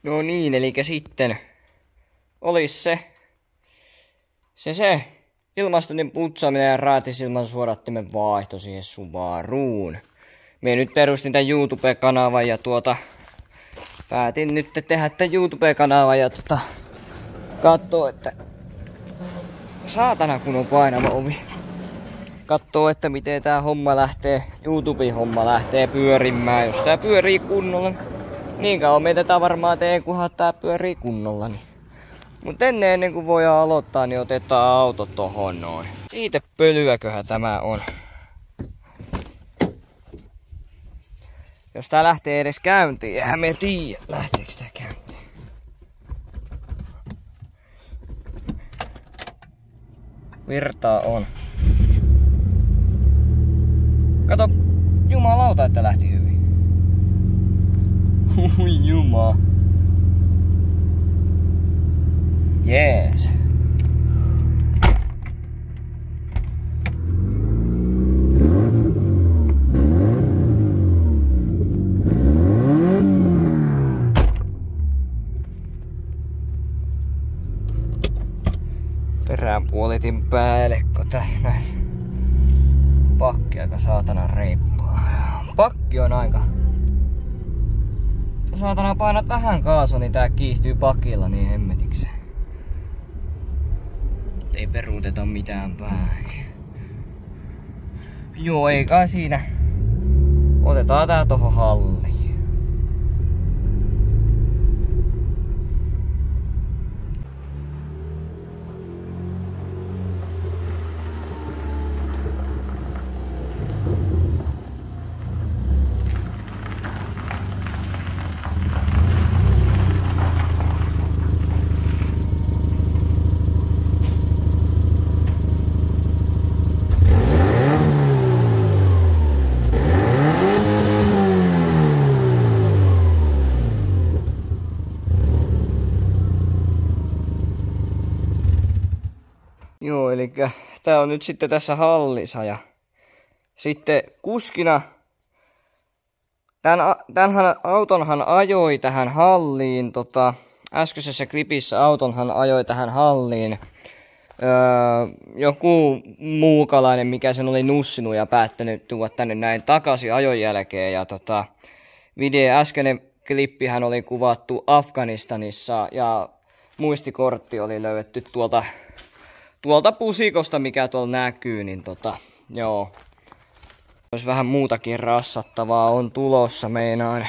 No niin, eli sitten olisi se ilmastoinnin putsaaminen ja raatisilman suodattimen vaihto siihen Subaruun. Mie nyt perustin tän YouTube-kanavan ja päätin nyt tehdä tän YouTube-kanavan ja kattoo, että saatana kun on painava ovi. Kattoo, että miten tää homma lähtee, YouTube-homma lähtee pyörimään. Jos tää pyörii kunnolla, niin kauan me tätä varmaan teen, kunhan tää pyörii kunnolla. Niin. Mut ennen kuin voidaan aloittaa, niin otetaan auto tohon noin. Siitä pölyäköhän tämä on. Jos tää lähtee edes käyntiin, eihän me tiedä, lähteekö tää käyntiin. Virtaa on. Kato, jumalauta, että lähti hyvin. Hui juma. Jees. Perään puolitin päälle, kun näis pakki aika saatana reippaa. Pakki on aika. Saatana painat vähän kaasua, niin tää kiihtyy pakilla niin hemmetikseen. Ei peruuteta mitään päin. Joo, ei kai siinä. Otetaan tää tohon halliin. Joo, eli tää on nyt sitten tässä hallissa ja sitten kuskina tämänhän autonhan ajoi tähän halliin, äskeisessä klipissä autonhan ajoi tähän halliin joku muukalainen, mikä sen oli nussinut ja päättänyt tuoda tänne näin takaisin ajon jälkeen ja äskeinen klippihän oli kuvattu Afganistanissa ja muistikortti oli löydetty tuolta pusikosta, mikä tuolla näkyy, niin joo. Jos vähän muutakin rassattavaa on tulossa meinaan.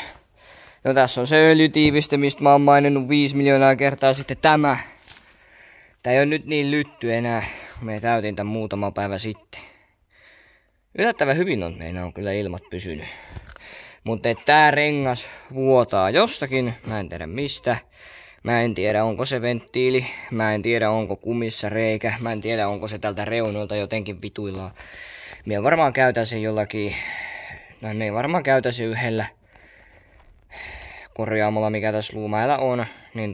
No tässä on se öljytiiviste, mistä mä oon maininnut 5 miljoonaa kertaa sitten tämä. Tää ei ole nyt niin lytty enää. Me täytin tän muutama päivä sitten. Yllättävän hyvin on kyllä ilmat pysynyt. Mutta tää rengas vuotaa jostakin, mä en tiedä mistä. Mä en tiedä onko se venttiili, mä en tiedä onko kumissa reikä, mä en tiedä onko se tältä reunoilta jotenkin vituillaan. Minä varmaan käytän sen jollakin, no ne varmaan käytän sen yhdellä korjaamolla mikä tässä Luumäellä on, niin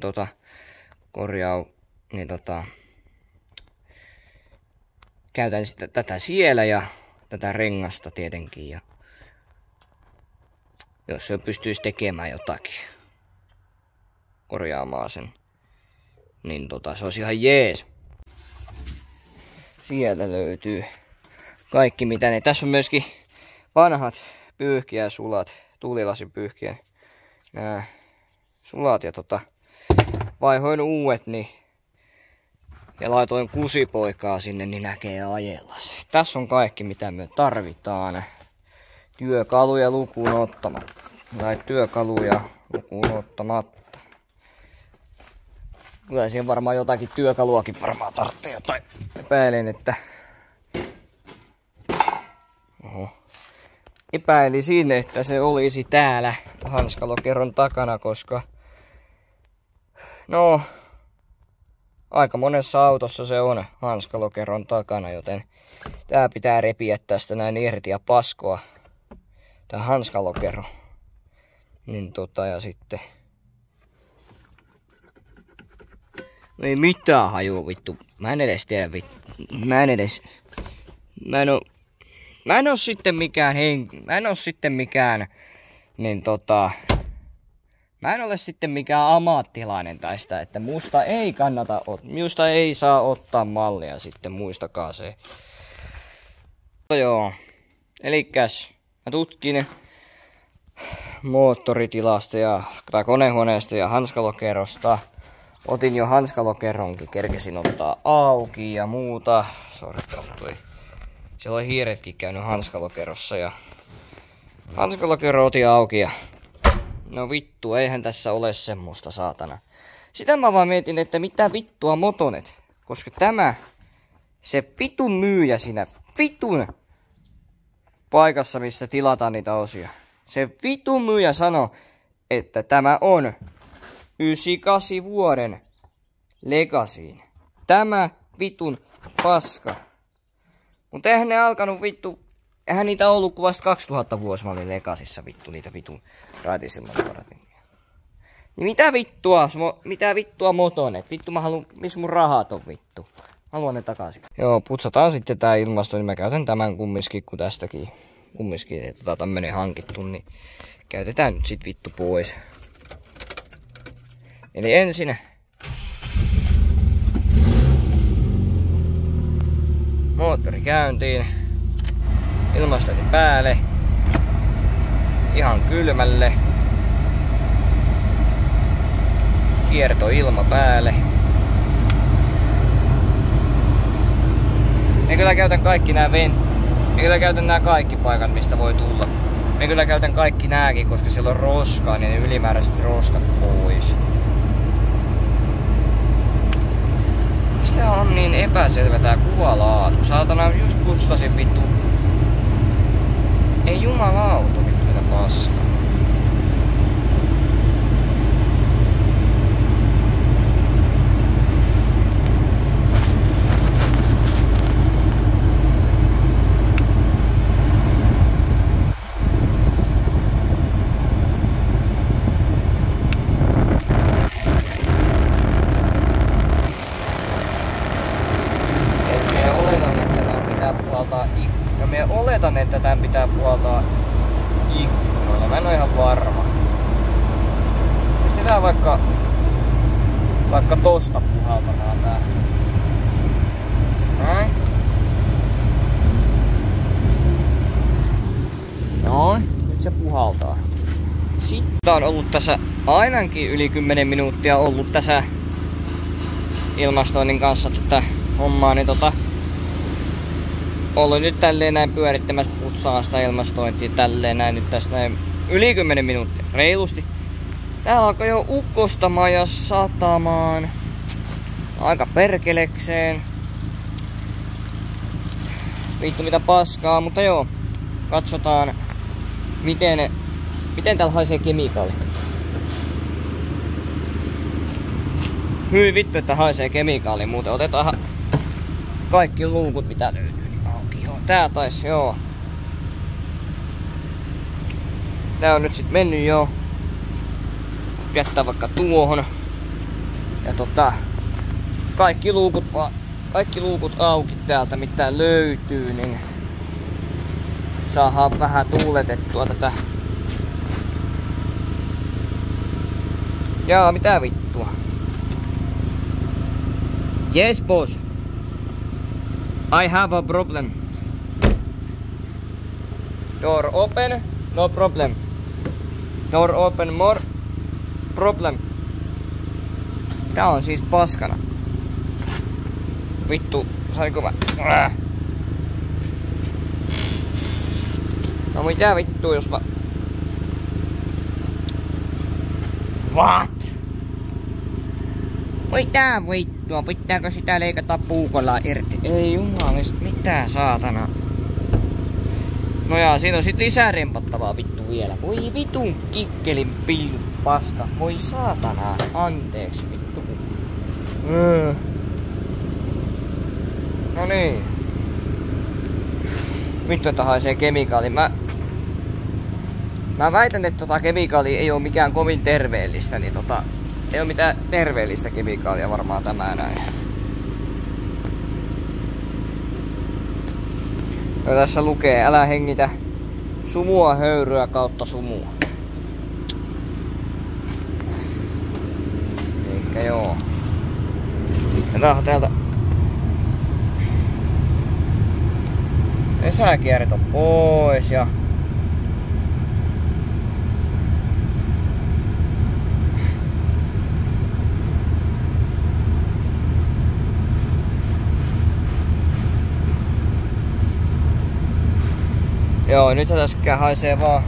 käytän sitä, tätä siellä ja tätä rengasta tietenkin ja jos se pystyisi tekemään jotakin. Korjaamaan sen. Niin se olisi ihan jees. Sieltä löytyy kaikki mitä ne. Tässä on myöskin vanhat pyyhkiäsulat. Tuulilasipyyhkien nää sulat ja vaihoin uudet niin. Ja laitoin kusipoikaa sinne niin näkee ajella se. Tässä on kaikki mitä me tarvitaan. Työkaluja lukuun ottamatta. Tai työkaluja lukuun ottamatta. Kyllä siihen varmaan jotakin työkaluakin varmaan tarvitsee jotain. Epäilen, että... Oho. Epäilisin, että se olisi täällä hanskalokerron takana, koska... No... Aika monessa autossa se on hanskalokerron takana, joten... Tää pitää repiä tästä näin irti ja paskoa. Tää hanskalokerro. Niin ja sitten... No ei mitään hajua vittu. Mä en edes tiedä vittu. Mä en oo sitten mikään Mä en ole sitten mikään ammattilainen tästä, että musta ei saa ottaa mallia sitten, muistakaa se. Joo, elikkäs mä tutkin moottoritilasta tai konehuoneesta ja hanskalokerosta. Otin jo hanskalokeronkin, kerkesin ottaa auki ja muuta. Siellä oli hiiretkin käynyt hanskalokerossa ja hanskalokero otin auki ja no vittu, eihän tässä ole semmoista saatana. Sitä mä vaan mietin, että mitä vittua Motonet. Koska se vitun myyjä siinä vitun paikassa, missä tilataan niitä osia. Se vitun myyjä sanoi, että tämä on 98 vuoden Legacyin. Tämä vitun paska. Mutta eihän ne alkanut vittu. Eihän niitä ollut kuin vasta 2000 vuosi mä olin Legacyssa vittu niitä vitun raitisilmaisvaratimia. Niin mitä vittua Motonet? Vittu mä haluan, missä mun rahat on vittu? Haluan ne takaisin. Joo, putsataan sitten tää ilmasto, niin mä käytän tämän kumminkin, kun tästäkin kumminkin, että tämmönen hankittu, niin käytetään nyt sit vittu pois. Eli ensin moottori käyntiin, ilmastointi päälle, ihan kylmälle, kiertoilma päälle. Mä kyllä käytän kaikki nää Mä kyllä käytän nää kaikki paikat, mistä voi tulla. Mä kyllä käytän kaikki nääkin, koska siellä on roskaa, niin ne ylimääräiset roskat pois. Mistä on niin epäselvä tää kuvalaatu? Saatana, just kustasin vittu. Ei jumalauta vittu, mitä paskaa. Oletan, että tämän pitää puhaltaa ikkunoilla. Mä en oo ihan varma. Sitä vaikka tosta puhaltamaan tää. Näin. Noin, nyt se puhaltaa. Sitten on ollut tässä ainakin yli 10 minuuttia ollut tässä ilmastoinnin kanssa tätä hommaa, niin ollut nyt tälleen näin pyörittämässä putsaan sitä ilmastointia tälleen näin nyt tässä näin yli 10 minuuttia, reilusti. Täällä alkoi jo ukkostamaan ja satamaan. Aika perkelekseen. Vittu mitä paskaa, mutta joo. Katsotaan miten täällä haisee kemikaali. Hyi vittu, että haisee kemikaali, muuten otetaan kaikki luukut mitä löytyy. Tää taisi, joo. Tää on nyt sit mennyt jo. Jättää vaikka tuohon. Ja kaikki luukut auki täältä mitä löytyy, niin saadaan vähän tuuletettua tätä. Jaa, mitä vittua? Yes, boss. I have a problem. Door open, no problem. Door open, more problem. Tää on siis paskana. Vittu, saiko mä? No mitä vittu jos mä... What? Mitä vittua? Pitääkö sitä leikata puukolla irti? Ei jumalista, mitä saatana? No jaa, siinä on sit lisää rempattavaa vittu vielä. Voi vitun kikkelin pillu paska. Voi saatana. Anteeksi vittu. No niin. Vittu, että haisee kemikaali. Mä väitän, että kemikaali ei oo mikään kovin terveellistä, niin ei oo mitään terveellistä kemikaalia varmaan tämä näin. No, tässä lukee, älä hengitä sumua, höyryä kautta sumua. Otetaan täältä pesäkierto pois ja joo, nyt tässä haisee vaan.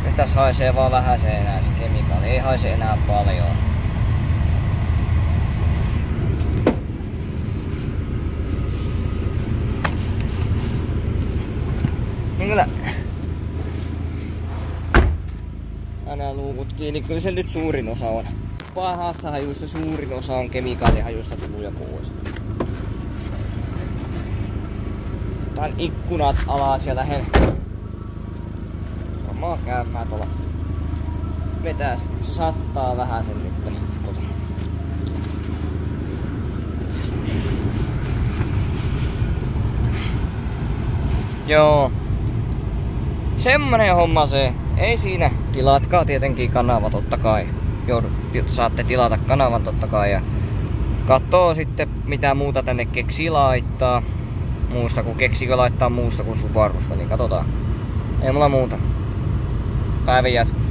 Nyt tässä haisee vaan vähäsen enää se kemikaali, ei haise enää paljon. Niin kyllä. Aina luukut kiinni, kyllä se nyt suurin osa on. Pahasta hajusta suurin osa on kemikaalihajusta tullut jo pois. Tän ikkunat alas ja lähden varmaan käymään tuolla vetäis. Se saattaa vähän sen nyt. Joo. Semmonen homma se. Ei siinä. Tilatkaa tietenkin kanava totta kai. Saatte tilata kanavan totta kai. Ja katsoo sitten mitä muuta tänne keksii laittaa. Muusta kuin keksikö laittaa muusta kuin Subarusta, niin katsotaan. Ei mulla muuta. Päivän jatkuu.